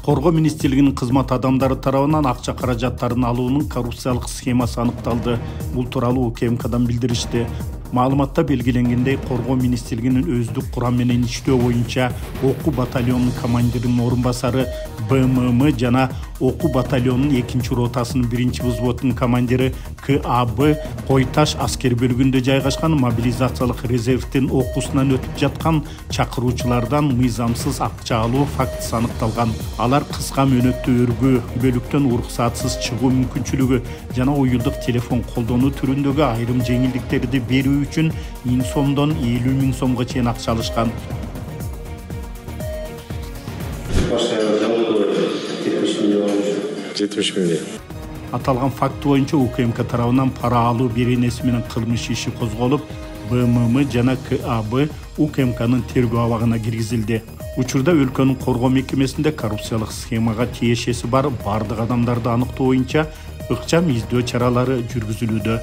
Коргоо министрлигинин кызмат адамдары тарабынан акча каражаттарын алуунун коррупциялык схемасы аныкталды. Бул тууралуу УКМКдан билдиришти. Маалыматта белгиленгендей, Коргоо министрлигинин өздүк курам менен иштөө боюнча окуу батальонунун командиринин орун басары БММ жана окуу батальонунун 2-ротасынын 1-взводунун командири КАБ Койташ аскер бөлүгүндө жайгашкан мобилизациялык резервдин окуусунан өтүп жаткан чакыруучулардан мыйзамсыз акча алуу фактысы аныкталган. Алар кыска мөөнөттүү өргүү, бөлүктөн уруксатсыз чыгуу мүмкүнчүлүгү жана уюлдук телефон колдонуу түрүндөгү айрым жеңилдиктерди берүү үчүн 1000 сомдон 50 000 сомго чейин акча алышкан. Аталган факт боюнча УКМК тарабынан пара алуу беренеси менен кылмыш иши козголуп, БММ жана КАБ УКМКнын тергөө абагына киргизилди. Учурда өлкөнүн коргоо мекемесинде коррупциялык схемага тиешеси бар бардык адамдарды аныктоо боюнча ыкчам издөө чаралары жүргүзүлүүдө.